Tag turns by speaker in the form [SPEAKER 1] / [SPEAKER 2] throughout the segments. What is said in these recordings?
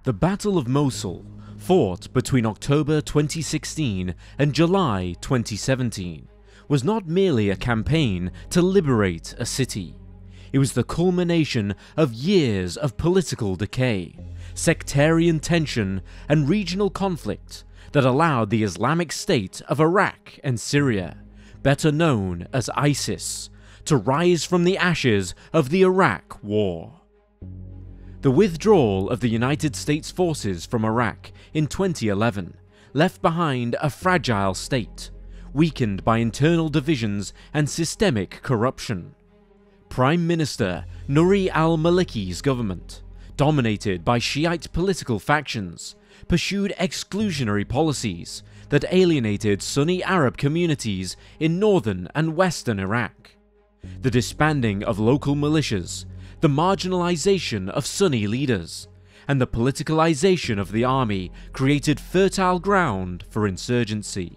[SPEAKER 1] The Battle of Mosul, fought between October 2016 and July 2017, was not merely a campaign to liberate a city. It was the culmination of years of political decay, sectarian tension, and regional conflict that allowed the Islamic State of Iraq and Syria, better known as ISIS, to rise from the ashes of the Iraq War. The withdrawal of the United States forces from Iraq in 2011 left behind a fragile state, weakened by internal divisions and systemic corruption. Prime Minister Nouri al-Maliki's government, dominated by Shiite political factions, pursued exclusionary policies that alienated Sunni Arab communities in northern and western Iraq. The disbanding of local militias, the marginalization of Sunni leaders, and the politicalization of the army created fertile ground for insurgency.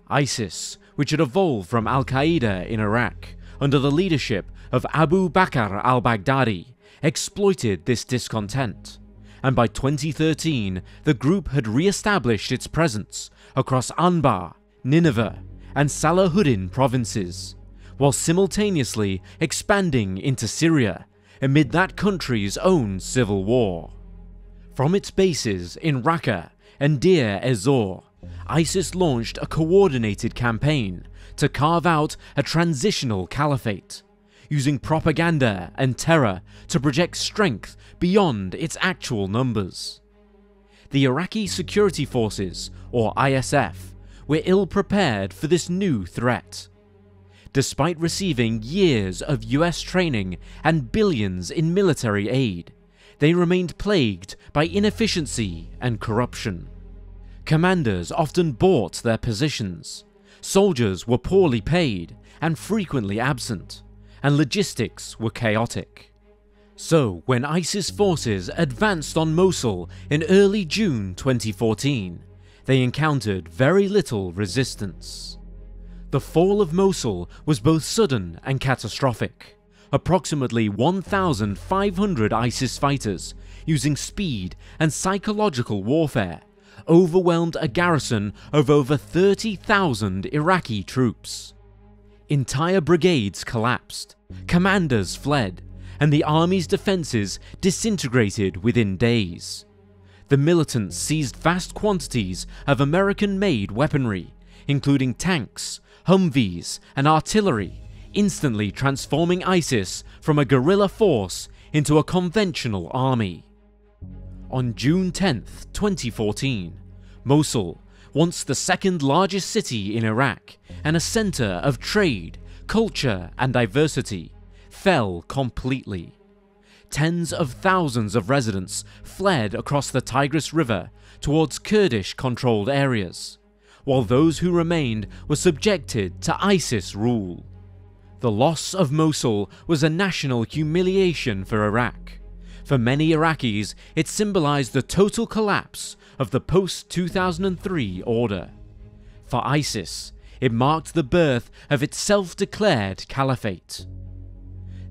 [SPEAKER 1] ISIS, which had evolved from Al-Qaeda in Iraq under the leadership of Abu Bakr al-Baghdadi, exploited this discontent, and by 2013 the group had re-established its presence across Anbar, Nineveh, and Salahuddin provinces, while simultaneously expanding into Syria amid that country's own civil war. From its bases in Raqqa and Deir ez-Zor, ISIS launched a coordinated campaign to carve out a transitional caliphate, using propaganda and terror to project strength beyond its actual numbers. The Iraqi Security Forces, or ISF, were ill-prepared for this new threat. Despite receiving years of US training and billions in military aid, they remained plagued by inefficiency and corruption. Commanders often bought their positions, soldiers were poorly paid and frequently absent, and logistics were chaotic. So when ISIS forces advanced on Mosul in early June 2014, they encountered very little resistance. The fall of Mosul was both sudden and catastrophic. Approximately 1,500 ISIS fighters, using speed and psychological warfare, overwhelmed a garrison of over 30,000 Iraqi troops. Entire brigades collapsed, commanders fled, and the army's defences disintegrated within days. The militants seized vast quantities of American-made weaponry, including tanks, Humvees, and artillery, instantly transforming ISIS from a guerrilla force into a conventional army. On June 10, 2014, Mosul, once the second largest city in Iraq and a centre of trade, culture, and diversity, fell completely. Tens of thousands of residents fled across the Tigris River towards Kurdish-controlled areas, while those who remained were subjected to ISIS rule. The loss of Mosul was a national humiliation for Iraq. For many Iraqis, it symbolized the total collapse of the post-2003 order. For ISIS, it marked the birth of its self-declared caliphate.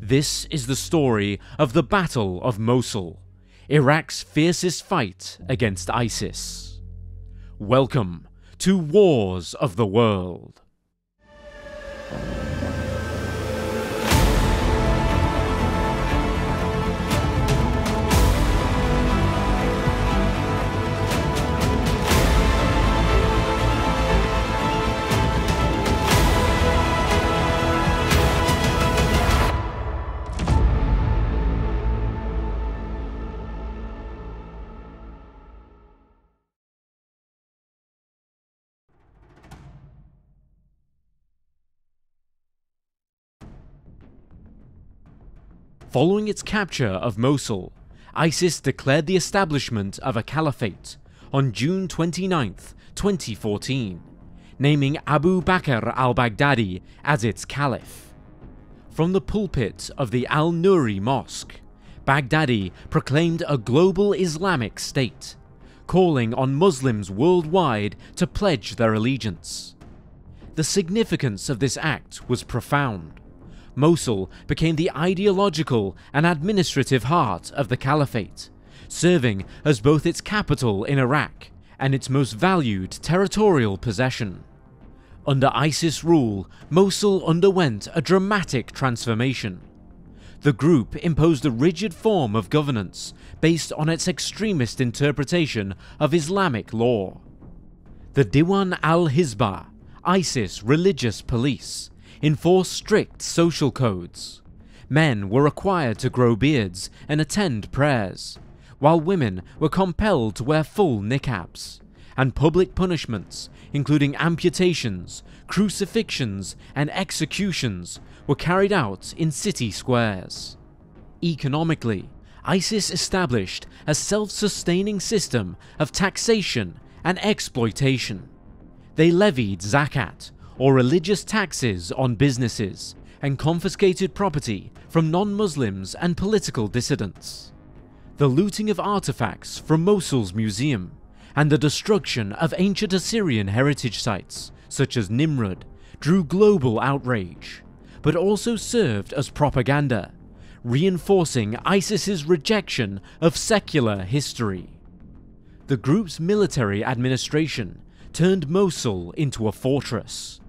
[SPEAKER 1] This is the story of the Battle of Mosul, Iraq's fiercest fight against ISIS. Welcome to Wars of the World. Following its capture of Mosul, ISIS declared the establishment of a caliphate on June 29, 2014, naming Abu Bakr al-Baghdadi as its caliph. From the pulpit of the Al-Nuri Mosque, Baghdadi proclaimed a global Islamic state, calling on Muslims worldwide to pledge their allegiance. The significance of this act was profound. Mosul became the ideological and administrative heart of the Caliphate, serving as both its capital in Iraq and its most valued territorial possession. Under ISIS rule, Mosul underwent a dramatic transformation. The group imposed a rigid form of governance based on its extremist interpretation of Islamic law. The Diwan al-Hizbah, ISIS religious police, enforced strict social codes. Men were required to grow beards and attend prayers, while women were compelled to wear full niqabs, and public punishments, including amputations, crucifixions, and executions, were carried out in city squares. Economically, ISIS established a self-sustaining system of taxation and exploitation. They levied zakat, or religious taxes, on businesses, and confiscated property from non-Muslims and political dissidents. The looting of artifacts from Mosul's museum, and the destruction of ancient Assyrian heritage sites, such as Nimrud, drew global outrage, but also served as propaganda, reinforcing ISIS's rejection of secular history. The group's military administration turned Mosul into a fortress.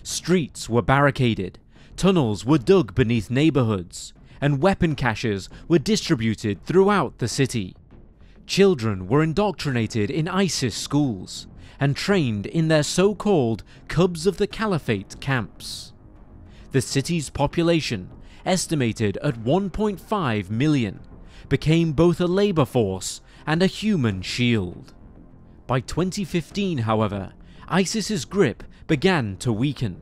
[SPEAKER 1] Streets were barricaded, tunnels were dug beneath neighborhoods, and weapon caches were distributed throughout the city. Children were indoctrinated in ISIS schools and trained in their so-called Cubs of the Caliphate camps. The city's population, estimated at 1.5 million, became both a labor force and a human shield. By 2015, however, ISIS's grip began to weaken.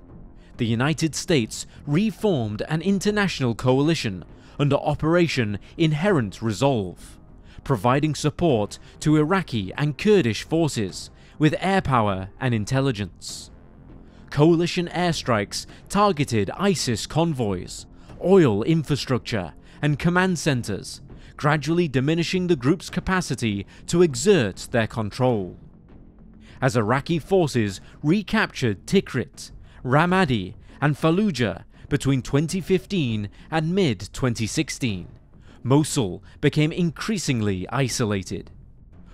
[SPEAKER 1] The United States reformed an international coalition under Operation Inherent Resolve, providing support to Iraqi and Kurdish forces with air power and intelligence. Coalition airstrikes targeted ISIS convoys, oil infrastructure, and command centers, gradually diminishing the group's capacity to exert their control. As Iraqi forces recaptured Tikrit, Ramadi, and Fallujah between 2015 and mid-2016, Mosul became increasingly isolated.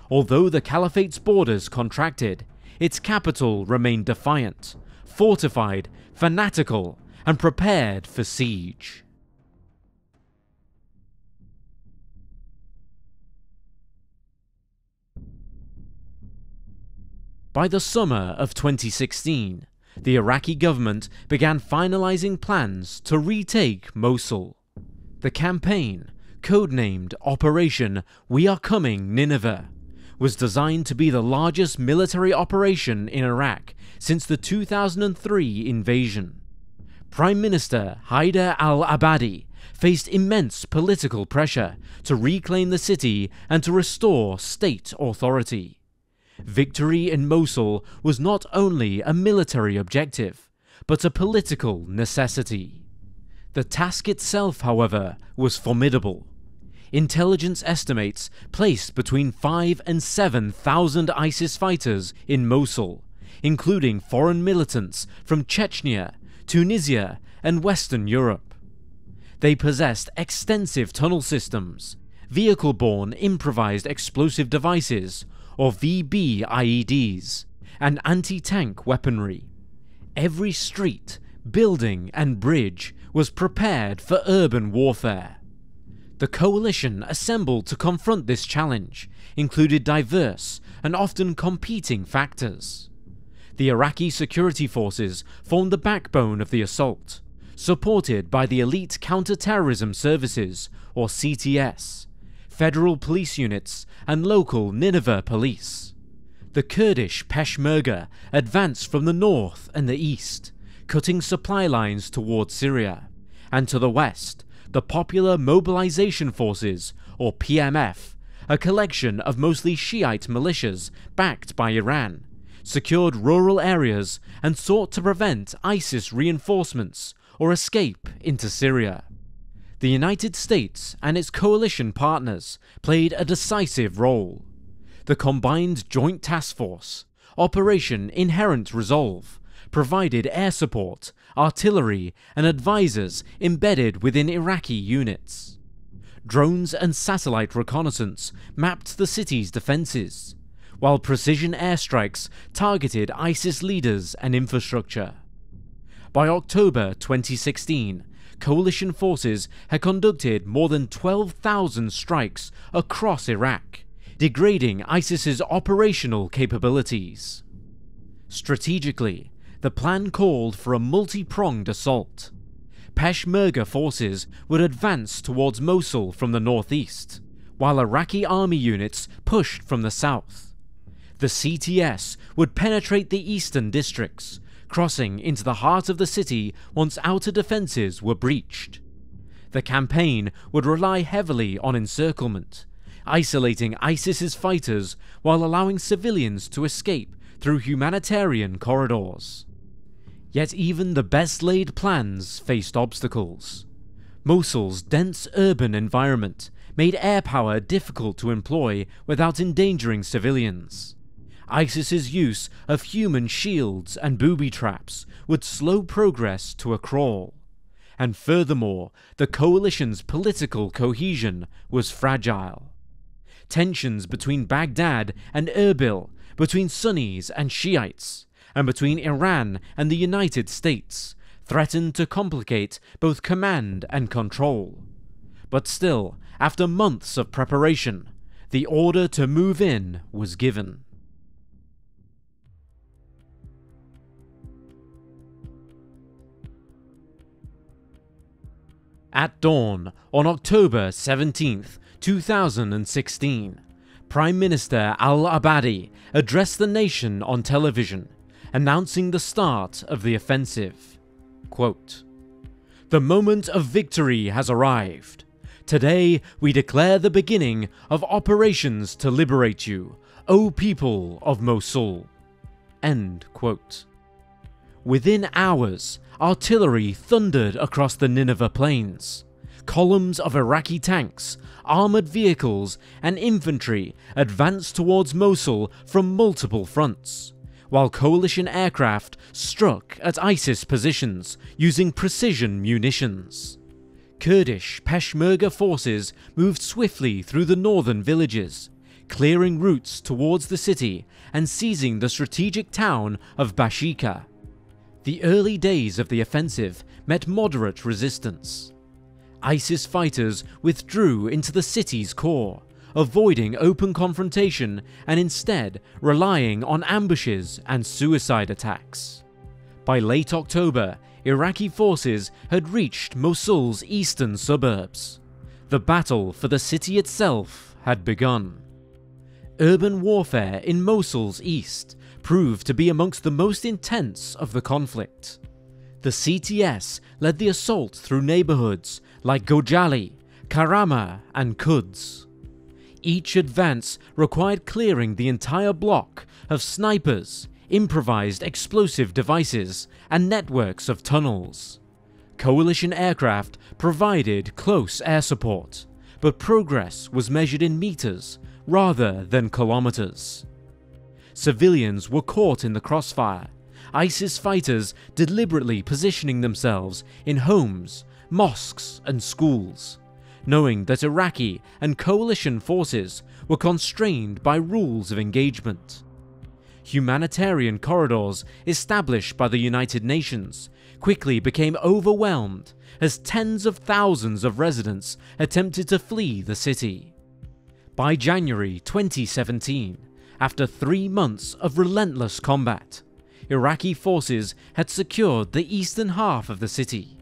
[SPEAKER 1] Although the Caliphate's borders contracted, its capital remained defiant, fortified, fanatical, and prepared for siege. By the summer of 2016, the Iraqi government began finalizing plans to retake Mosul. The campaign, codenamed Operation We Are Coming Nineveh, was designed to be the largest military operation in Iraq since the 2003 invasion. Prime Minister Haider al-Abadi faced immense political pressure to reclaim the city and to restore state authority. Victory in Mosul was not only a military objective, but a political necessity. The task itself, however, was formidable. Intelligence estimates placed between 5,000 and 7,000 ISIS fighters in Mosul, including foreign militants from Chechnya, Tunisia, and Western Europe. They possessed extensive tunnel systems, vehicle-borne improvised explosive devices, or VB-IEDs, and anti-tank weaponry. Every street, building, and bridge was prepared for urban warfare. The coalition assembled to confront this challenge included diverse and often competing factors. The Iraqi security forces formed the backbone of the assault, supported by the elite counter-terrorism services, or CTS, federal police units, and local Nineveh police. The Kurdish Peshmerga advanced from the north and the east, cutting supply lines towards Syria, and to the west, the Popular Mobilization Forces, or PMF, a collection of mostly Shiite militias backed by Iran, secured rural areas and sought to prevent ISIS reinforcements or escape into Syria. The United States and its coalition partners played a decisive role. The Combined Joint Task Force, Operation Inherent Resolve, provided air support, artillery, and advisors embedded within Iraqi units. drones and satellite reconnaissance mapped the city's defenses, while precision airstrikes targeted ISIS leaders and infrastructure. By October 2016, coalition forces had conducted more than 12,000 strikes across Iraq, degrading ISIS's operational capabilities. Strategically, the plan called for a multi-pronged assault. Peshmerga forces would advance towards Mosul from the northeast, while Iraqi army units pushed from the south. The CTS would penetrate the eastern districts, crossing into the heart of the city once outer defences were breached. The campaign would rely heavily on encirclement, isolating ISIS's fighters while allowing civilians to escape through humanitarian corridors. Yet even the best-laid plans faced obstacles. Mosul's dense urban environment made air power difficult to employ without endangering civilians. ISIS's use of human shields and booby traps would slow progress to a crawl. And furthermore, the coalition's political cohesion was fragile. Tensions between Baghdad and Erbil, between Sunnis and Shiites, and between Iran and the United States threatened to complicate both command and control. But still, after months of preparation, the order to move in was given. At dawn on October 17, 2016, Prime Minister al-Abadi addressed the nation on television, announcing the start of the offensive. Quote, "The moment of victory has arrived. Today we declare the beginning of operations to liberate you, O people of Mosul." End quote. Within hours, artillery thundered across the Nineveh plains. Columns of Iraqi tanks, armored vehicles, and infantry advanced towards Mosul from multiple fronts, while coalition aircraft struck at ISIS positions using precision munitions. Kurdish Peshmerga forces moved swiftly through the northern villages, clearing routes towards the city and seizing the strategic town of Bashika. The early days of the offensive met moderate resistance. ISIS fighters withdrew into the city's core, avoiding open confrontation and instead relying on ambushes and suicide attacks. By late October, Iraqi forces had reached Mosul's eastern suburbs. The battle for the city itself had begun. Urban warfare in Mosul's east proved to be amongst the most intense of the conflict. The CTS led the assault through neighbourhoods like Gojali, Karama and Quds. Each advance required clearing the entire block of snipers, improvised explosive devices, and networks of tunnels. Coalition aircraft provided close air support, but progress was measured in meters rather than kilometers. Civilians were caught in the crossfire, ISIS fighters deliberately positioning themselves in homes, mosques and schools, knowing that Iraqi and coalition forces were constrained by rules of engagement. Humanitarian corridors established by the United Nations quickly became overwhelmed as tens of thousands of residents attempted to flee the city. By January 2017, after 3 months of relentless combat, Iraqi forces had secured the eastern half of the city.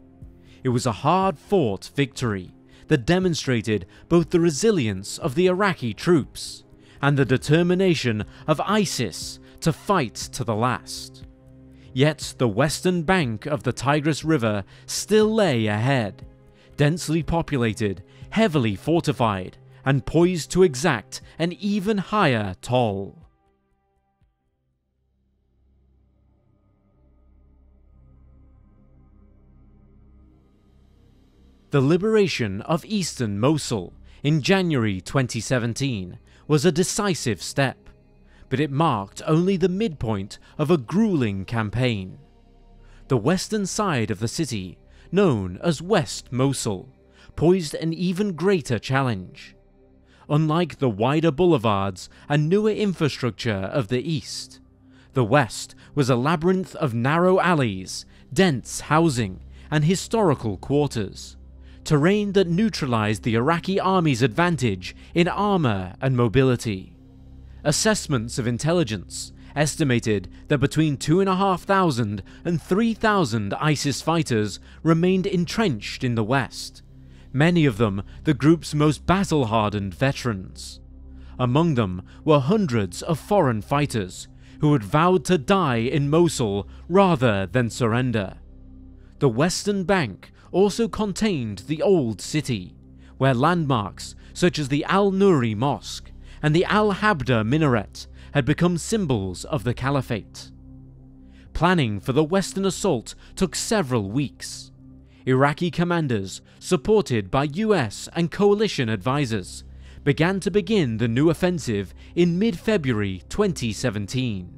[SPEAKER 1] It was a hard-fought victory that demonstrated both the resilience of the Iraqi troops and the determination of ISIS to fight to the last. Yet the western bank of the Tigris River still lay ahead, densely populated, heavily fortified, and poised to exact an even higher toll. The liberation of eastern Mosul in January 2017 was a decisive step, but it marked only the midpoint of a grueling campaign. The western side of the city, known as West Mosul, posed an even greater challenge. Unlike the wider boulevards and newer infrastructure of the east, the west was a labyrinth of narrow alleys, dense housing, and historical quarters, terrain that neutralized the Iraqi army's advantage in armor and mobility. Assessments of intelligence estimated that between 2,500 and 3,000 ISIS fighters remained entrenched in the west, many of them the group's most battle-hardened veterans. Among them were hundreds of foreign fighters who had vowed to die in Mosul rather than surrender. The western bank also contained the Old City, where landmarks such as the Al-Nuri Mosque and the Al-Habda minaret had become symbols of the Caliphate. Planning for the western assault took several weeks. Iraqi commanders, supported by US and coalition advisors, began to begin the new offensive in mid-February 2017.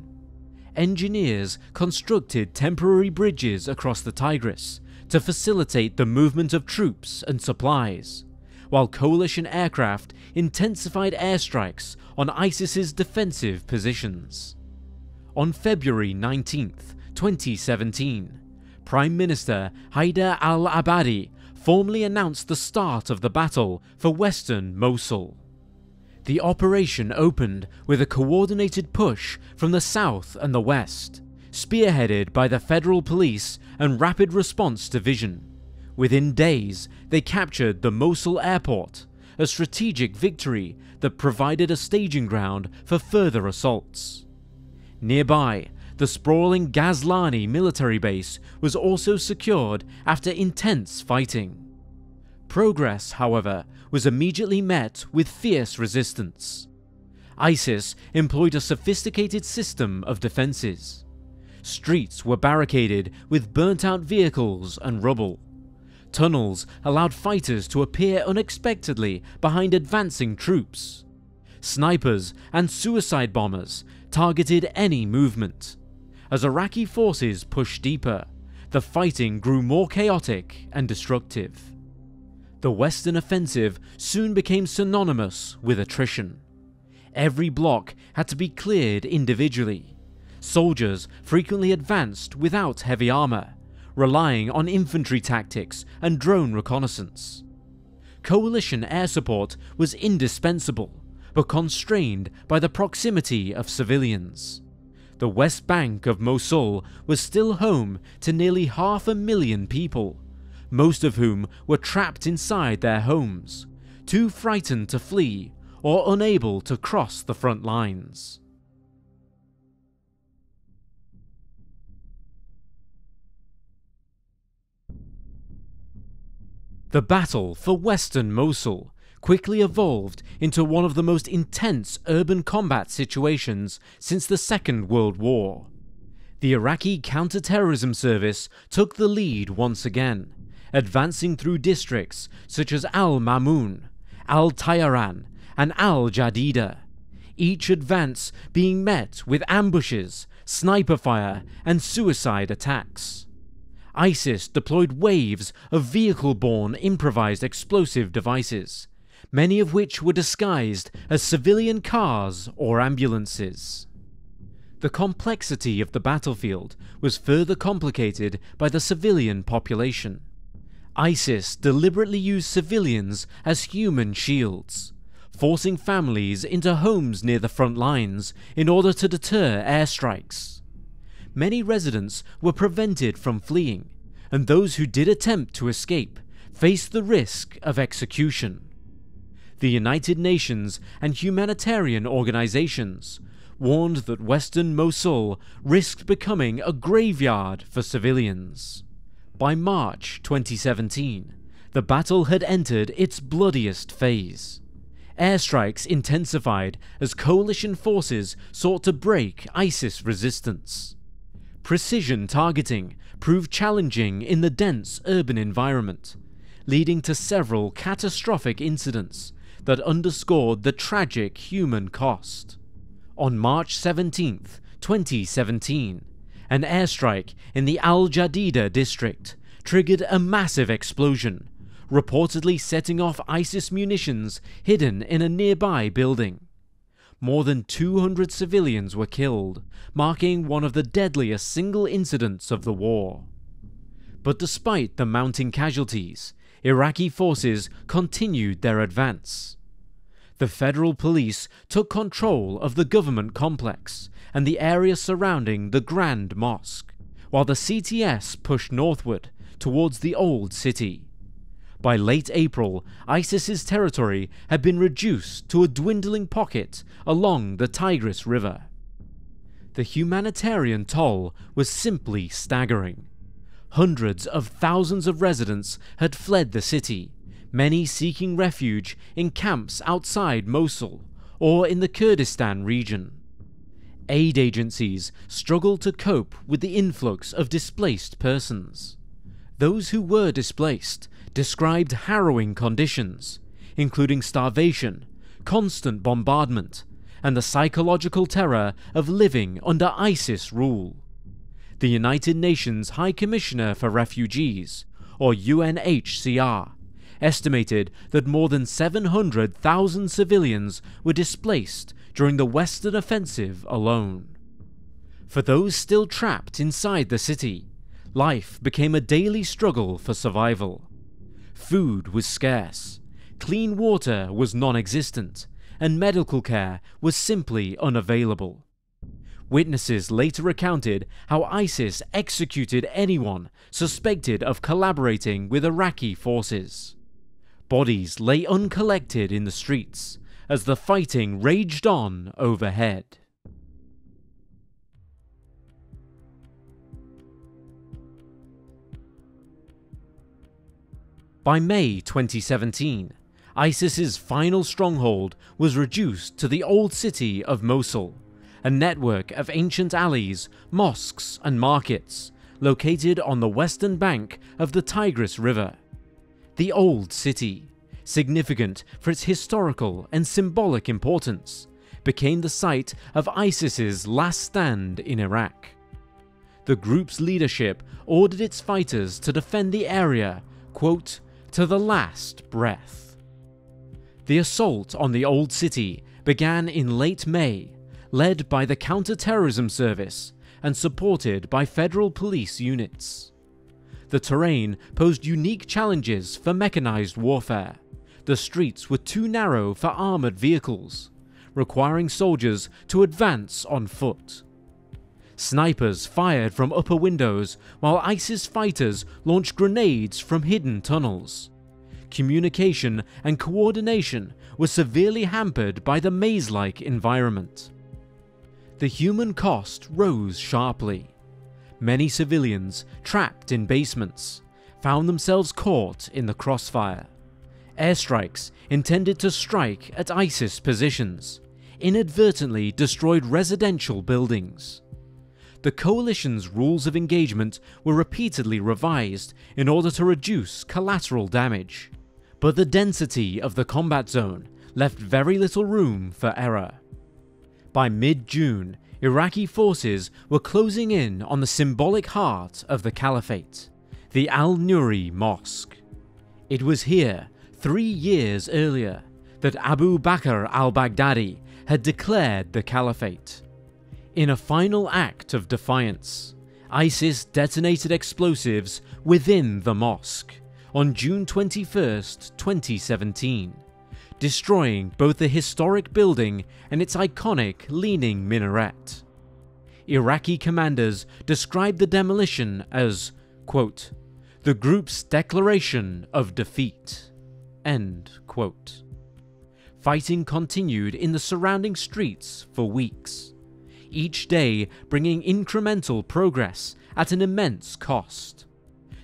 [SPEAKER 1] Engineers constructed temporary bridges across the Tigris to facilitate the movement of troops and supplies, while coalition aircraft intensified airstrikes on ISIS's defensive positions. On February 19, 2017, Prime Minister Haider al-Abadi formally announced the start of the battle for western Mosul. The operation opened with a coordinated push from the south and the west, spearheaded by the Federal Police and Rapid Response Division. Within days, they captured the Mosul airport, a strategic victory that provided a staging ground for further assaults. Nearby, the sprawling Ghazlani military base was also secured after intense fighting. Progress, however, was immediately met with fierce resistance. ISIS employed a sophisticated system of defenses. Streets were barricaded with burnt-out vehicles and rubble. Tunnels allowed fighters to appear unexpectedly behind advancing troops. Snipers and suicide bombers targeted any movement. As Iraqi forces pushed deeper, the fighting grew more chaotic and destructive. The Western offensive soon became synonymous with attrition. Every block had to be cleared individually. Soldiers frequently advanced without heavy armor, relying on infantry tactics and drone reconnaissance. Coalition air support was indispensable, but constrained by the proximity of civilians. The West Bank of Mosul was still home to nearly 500,000 people, most of whom were trapped inside their homes, too frightened to flee or unable to cross the front lines. The battle for western Mosul quickly evolved into one of the most intense urban combat situations since the Second World War. The Iraqi Counter-Terrorism Service took the lead once again, advancing through districts such as Al-Mamun, Al-Tayaran, and Al-Jadida, each advance being met with ambushes, sniper fire, and suicide attacks. ISIS deployed waves of vehicle-borne improvised explosive devices, many of which were disguised as civilian cars or ambulances. The complexity of the battlefield was further complicated by the civilian population. ISIS deliberately used civilians as human shields, forcing families into homes near the front lines in order to deter airstrikes. Many residents were prevented from fleeing, and those who did attempt to escape faced the risk of execution. The United Nations and humanitarian organizations warned that western Mosul risked becoming a graveyard for civilians. By March 2017, the battle had entered its bloodiest phase. Airstrikes intensified as coalition forces sought to break ISIS resistance. Precision targeting proved challenging in the dense urban environment, leading to several catastrophic incidents that underscored the tragic human cost. On March 17, 2017, an airstrike in the Al-Jadida district triggered a massive explosion, reportedly setting off ISIS munitions hidden in a nearby building. More than 200 civilians were killed, marking one of the deadliest single incidents of the war. But despite the mounting casualties, Iraqi forces continued their advance. The federal police took control of the government complex and the area surrounding the Grand Mosque, while the CTS pushed northward towards the Old City. By late April, ISIS's territory had been reduced to a dwindling pocket along the Tigris River. The humanitarian toll was simply staggering. Hundreds of thousands of residents had fled the city, many seeking refuge in camps outside Mosul or in the Kurdistan region. Aid agencies struggled to cope with the influx of displaced persons. Those who were displaced described harrowing conditions, including starvation, constant bombardment, and the psychological terror of living under ISIS rule. The United Nations High Commissioner for Refugees, or UNHCR, estimated that more than 700,000 civilians were displaced during the Western Offensive alone. For those still trapped inside the city, life became a daily struggle for survival. Food was scarce, clean water was non-existent, and medical care was simply unavailable. Witnesses later recounted how ISIS executed anyone suspected of collaborating with Iraqi forces. Bodies lay uncollected in the streets as the fighting raged on overhead. By May 2017, ISIS's final stronghold was reduced to the old city of Mosul, a network of ancient alleys, mosques, and markets located on the western bank of the Tigris River. The Old City, significant for its historical and symbolic importance, became the site of ISIS's last stand in Iraq. The group's leadership ordered its fighters to defend the area, quote, to the last breath. The assault on the Old City began in late May, led by the Counter-Terrorism Service and supported by federal police units. The terrain posed unique challenges for mechanized warfare. The streets were too narrow for armored vehicles, requiring soldiers to advance on foot. Snipers fired from upper windows while ISIS fighters launched grenades from hidden tunnels. Communication and coordination were severely hampered by the maze-like environment. The human cost rose sharply. Many civilians, trapped in basements, found themselves caught in the crossfire. Airstrikes intended to strike at ISIS positions inadvertently destroyed residential buildings. The coalition's rules of engagement were repeatedly revised in order to reduce collateral damage, but the density of the combat zone left very little room for error. By mid-June, Iraqi forces were closing in on the symbolic heart of the Caliphate, the Al-Nuri Mosque. It was here, 3 years earlier, that Abu Bakr al-Baghdadi had declared the Caliphate. In a final act of defiance, ISIS detonated explosives within the mosque on June 21, 2017, destroying both the historic building and its iconic leaning minaret. Iraqi commanders described the demolition as, quote, the group's declaration of defeat, end quote. Fighting continued in the surrounding streets for weeks, each day bringing incremental progress at an immense cost.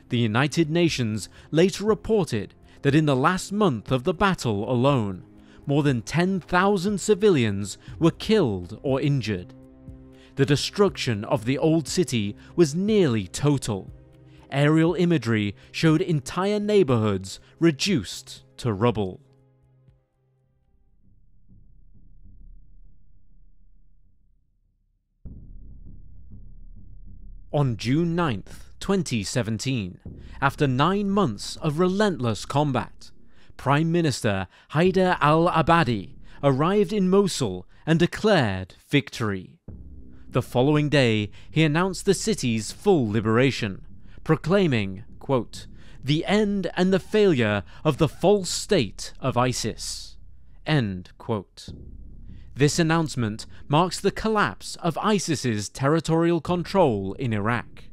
[SPEAKER 1] The United Nations later reported that in the last month of the battle alone, more than 10,000 civilians were killed or injured. The destruction of the Old City was nearly total. Aerial imagery showed entire neighborhoods reduced to rubble. On June 9, 2017, after 9 months of relentless combat, Prime Minister Haider al-Abadi arrived in Mosul and declared victory. The following day, he announced the city's full liberation, proclaiming, quote, "the end and the failure of the false state of ISIS." End quote. This announcement marks the collapse of ISIS's territorial control in Iraq.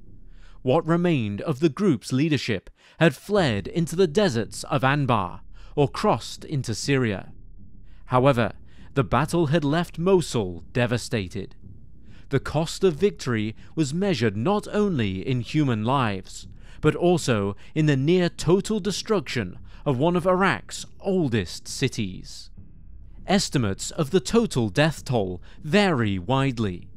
[SPEAKER 1] What remained of the group's leadership had fled into the deserts of Anbar or crossed into Syria. However, the battle had left Mosul devastated. The cost of victory was measured not only in human lives, but also in the near-total destruction of one of Iraq's oldest cities. Estimates of the total death toll vary widely.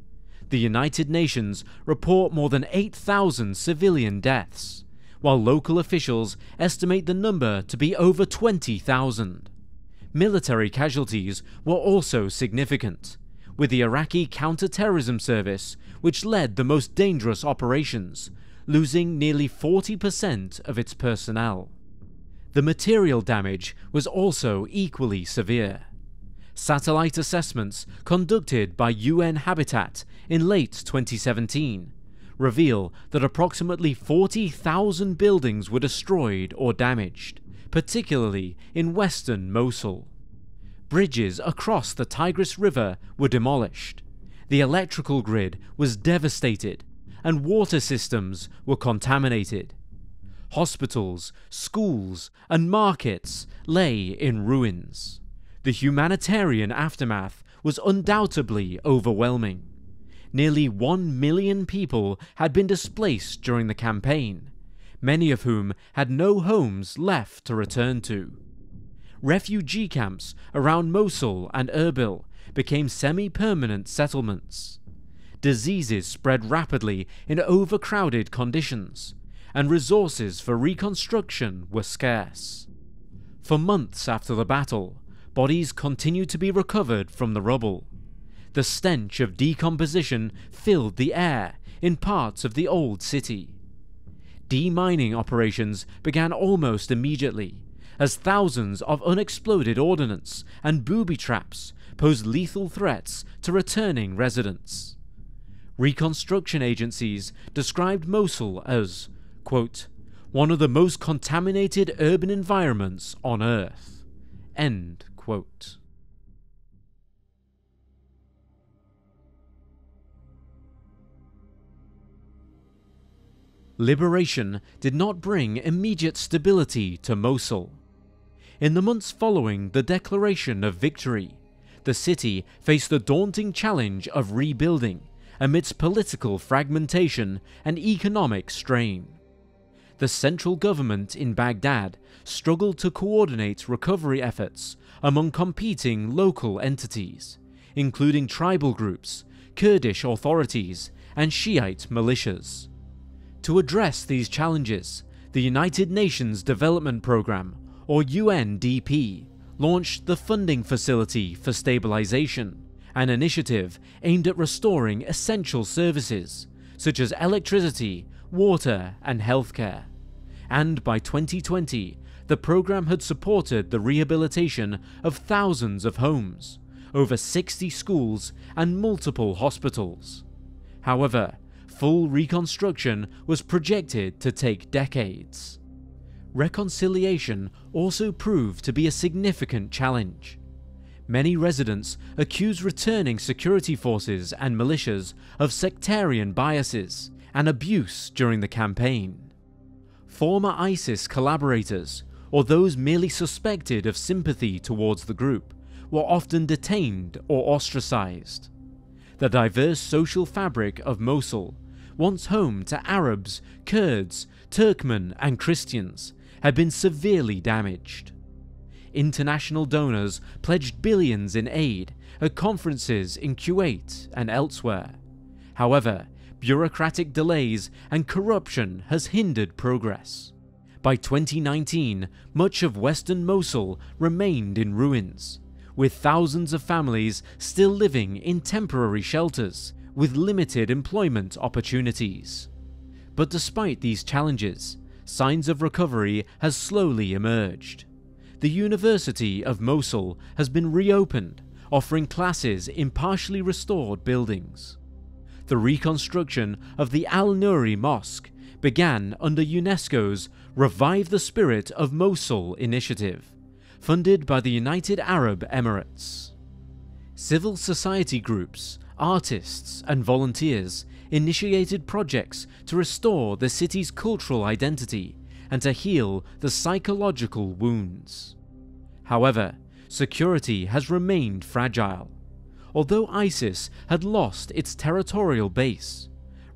[SPEAKER 1] The United Nations report more than 8,000 civilian deaths, while local officials estimate the number to be over 20,000. Military casualties were also significant, with the Iraqi counter-terrorism service, which led the most dangerous operations, losing nearly 40% of its personnel. The material damage was also equally severe. Satellite assessments conducted by UN Habitat in late 2017 reveal that approximately 40,000 buildings were destroyed or damaged, particularly in western Mosul. Bridges across the Tigris River were demolished, the electrical grid was devastated, and water systems were contaminated. Hospitals, schools, and markets lay in ruins. The humanitarian aftermath was undoubtedly overwhelming. Nearly 1 million people had been displaced during the campaign, many of whom had no homes left to return to. Refugee camps around Mosul and Erbil became semi-permanent settlements. Diseases spread rapidly in overcrowded conditions, and resources for reconstruction were scarce. For months after the battle, bodies continued to be recovered from the rubble. The stench of decomposition filled the air in parts of the old city. Demining operations began almost immediately, as thousands of unexploded ordnance and booby traps posed lethal threats to returning residents. Reconstruction agencies described Mosul as, quote, "one of the most contaminated urban environments on Earth." End quote. Liberation did not bring immediate stability to Mosul. In the months following the declaration of victory, the city faced the daunting challenge of rebuilding amidst political fragmentation and economic strain. The central government in Baghdad struggled to coordinate recovery efforts among competing local entities, including tribal groups, Kurdish authorities, and Shiite militias. To address these challenges, the United Nations Development Programme, or UNDP, launched the Funding Facility for Stabilization, an initiative aimed at restoring essential services such as electricity, water, and healthcare. And by 2020, the program had supported the rehabilitation of thousands of homes, over 60 schools, and multiple hospitals. However, full reconstruction was projected to take decades. Reconciliation also proved to be a significant challenge. Many residents accused returning security forces and militias of sectarian biases and abuse during the campaign. Former ISIS collaborators, or those merely suspected of sympathy towards the group, were often detained or ostracized. The diverse social fabric of Mosul, once home to Arabs, Kurds, Turkmen, and Christians, had been severely damaged. International donors pledged billions in aid at conferences in Kuwait and elsewhere. However, bureaucratic delays and corruption has hindered progress. By 2019, much of western Mosul remained in ruins, with thousands of families still living in temporary shelters with limited employment opportunities. But despite these challenges, signs of recovery has slowly emerged. The University of Mosul has been reopened, offering classes in partially restored buildings. The reconstruction of the Al-Nuri Mosque began under UNESCO's Revive the Spirit of Mosul initiative, funded by the United Arab Emirates. Civil society groups, artists, and volunteers initiated projects to restore the city's cultural identity and to heal the psychological wounds. However, security has remained fragile. Although ISIS had lost its territorial base,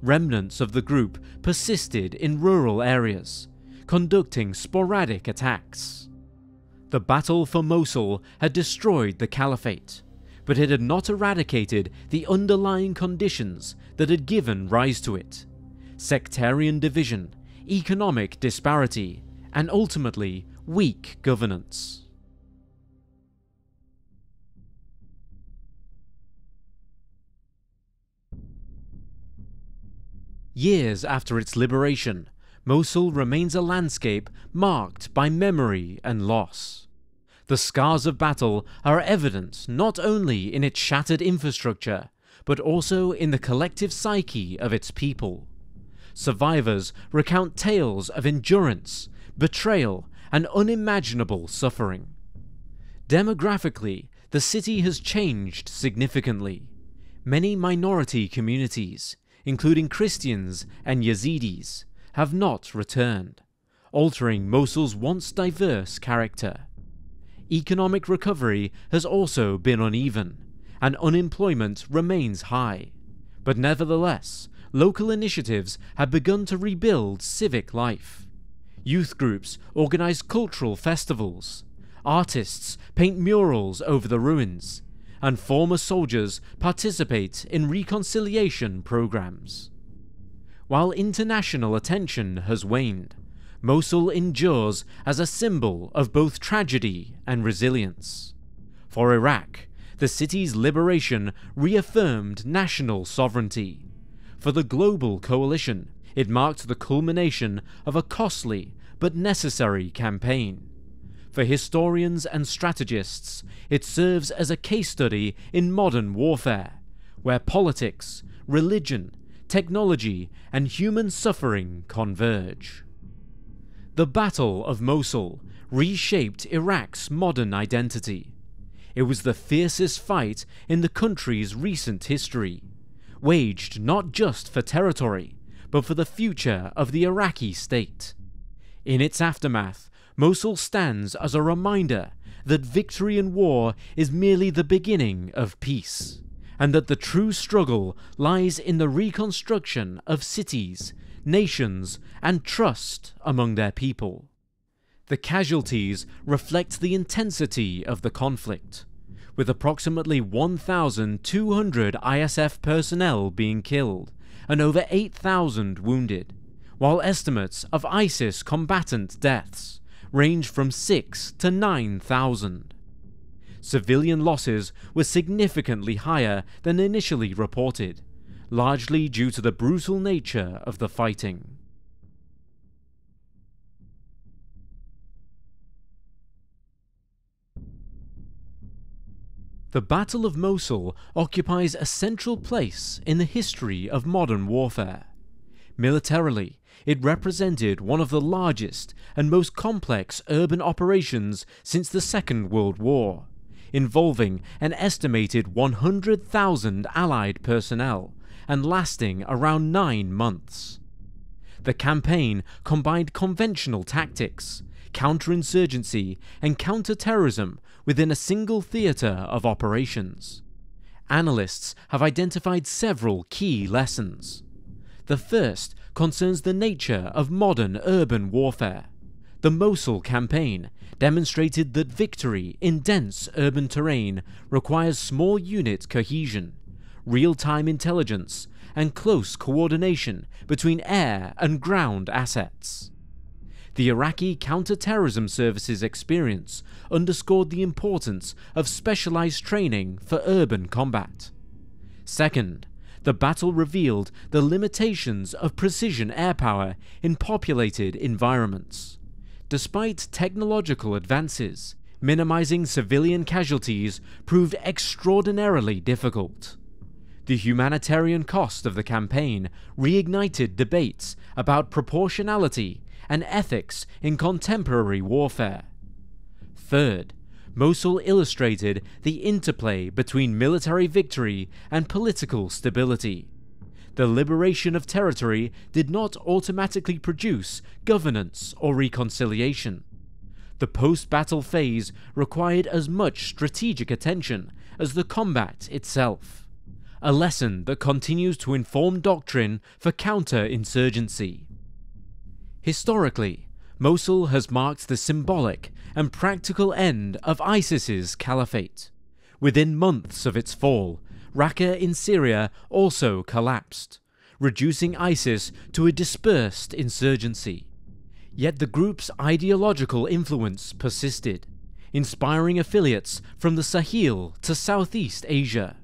[SPEAKER 1] remnants of the group persisted in rural areas, conducting sporadic attacks. The battle for Mosul had destroyed the Caliphate, but it had not eradicated the underlying conditions that had given rise to it: sectarian division, economic disparity, and ultimately weak governance. Years after its liberation, Mosul remains a landscape marked by memory and loss. The scars of battle are evident not only in its shattered infrastructure, but also in the collective psyche of its people. Survivors recount tales of endurance, betrayal, and unimaginable suffering. Demographically, the city has changed significantly. Many minority communities, including Christians and Yazidis, have not returned, altering Mosul's once diverse character. Economic recovery has also been uneven, and unemployment remains high. But nevertheless, local initiatives have begun to rebuild civic life. Youth groups organize cultural festivals, artists paint murals over the ruins, and former soldiers participate in reconciliation programs. While international attention has waned, Mosul endures as a symbol of both tragedy and resilience. For Iraq, the city's liberation reaffirmed national sovereignty. For the global coalition, it marked the culmination of a costly but necessary campaign. For historians and strategists, it serves as a case study in modern warfare, where politics, religion, technology, and human suffering converge. The Battle of Mosul reshaped Iraq's modern identity. It was the fiercest fight in the country's recent history, waged not just for territory, but for the future of the Iraqi state. In its aftermath, Mosul stands as a reminder that victory in war is merely the beginning of peace, and that the true struggle lies in the reconstruction of cities, nations, and trust among their people. The casualties reflect the intensity of the conflict, with approximately 1,200 ISF personnel being killed and over 8,000 wounded, while estimates of ISIS combatant deaths range from 6,000 to 9,000. Civilian losses were significantly higher than initially reported, largely due to the brutal nature of the fighting. The Battle of Mosul occupies a central place in the history of modern warfare. Militarily, it represented one of the largest and most complex urban operations since the Second World War, involving an estimated 100,000 Allied personnel and lasting around 9 months. The campaign combined conventional tactics, counterinsurgency, and counter-terrorism within a single theatre of operations. Analysts have identified several key lessons. The first concerns the nature of modern urban warfare. The Mosul campaign demonstrated that victory in dense urban terrain requires small unit cohesion, real-time intelligence, and close coordination between air and ground assets. The Iraqi counter-terrorism services experience underscored the importance of specialized training for urban combat. Second, the battle revealed the limitations of precision air power in populated environments. Despite technological advances, minimizing civilian casualties proved extraordinarily difficult. The humanitarian cost of the campaign reignited debates about proportionality and ethics in contemporary warfare. Third, Mosul illustrated the interplay between military victory and political stability. The liberation of territory did not automatically produce governance or reconciliation. The post-battle phase required as much strategic attention as the combat itself, a lesson that continues to inform doctrine for counter-insurgency. Historically, Mosul has marked the symbolic and practical end of ISIS's caliphate. Within months of its fall, Raqqa in Syria also collapsed, reducing ISIS to a dispersed insurgency. Yet the group's ideological influence persisted, inspiring affiliates from the Sahel to Southeast Asia.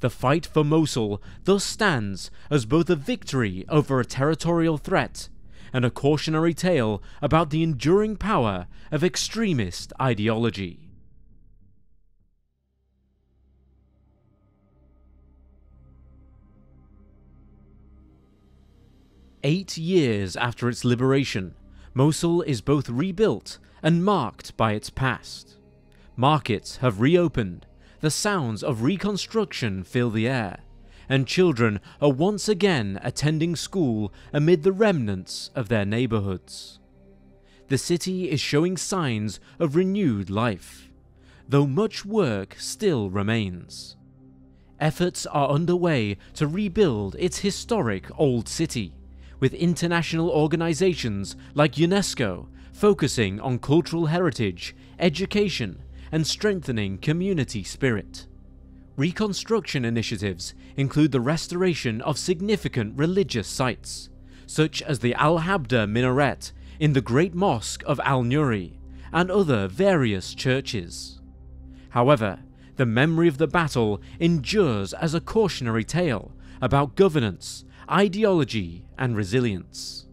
[SPEAKER 1] The fight for Mosul thus stands as both a victory over a territorial threat and a cautionary tale about the enduring power of extremist ideology. Eight years after its liberation, Mosul is both rebuilt and marked by its past. Markets have reopened, the sounds of reconstruction fill the air, and children are once again attending school amid the remnants of their neighborhoods. The city is showing signs of renewed life, though much work still remains. Efforts are underway to rebuild its historic old city, with international organizations like UNESCO focusing on cultural heritage, education, and strengthening community spirit. Reconstruction initiatives include the restoration of significant religious sites, such as the Al-Habda minaret in the Great Mosque of Al-Nuri and other various churches. However, the memory of the battle endures as a cautionary tale about governance, ideology, and resilience.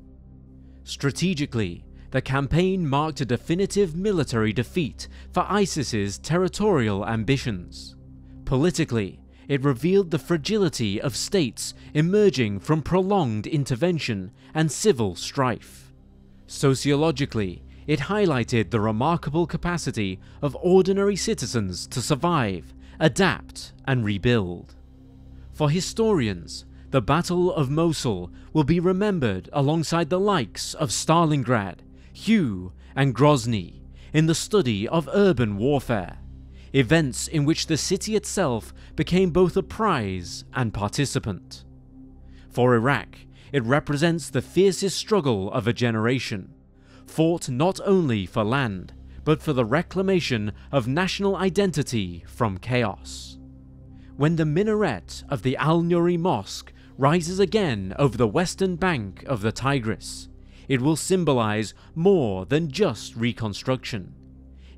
[SPEAKER 1] Strategically, the campaign marked a definitive military defeat for ISIS's territorial ambitions. Politically, it revealed the fragility of states emerging from prolonged intervention and civil strife. Sociologically, it highlighted the remarkable capacity of ordinary citizens to survive, adapt, and rebuild. For historians, the Battle of Mosul will be remembered alongside the likes of Stalingrad, Hue, and Grozny in the study of urban warfare, events in which the city itself became both a prize and participant. For Iraq, it represents the fiercest struggle of a generation, fought not only for land, but for the reclamation of national identity from chaos. When the minaret of the Al-Nuri Mosque rises again over the western bank of the Tigris, it will symbolize more than just reconstruction.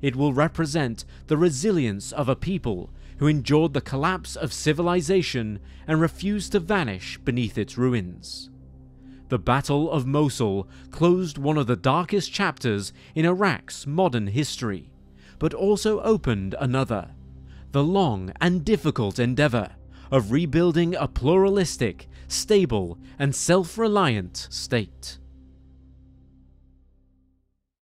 [SPEAKER 1] It will represent the resilience of a people who endured the collapse of civilization and refused to vanish beneath its ruins. The Battle of Mosul closed one of the darkest chapters in Iraq's modern history, but also opened another, the long and difficult endeavor of rebuilding a pluralistic, stable, and self-reliant state.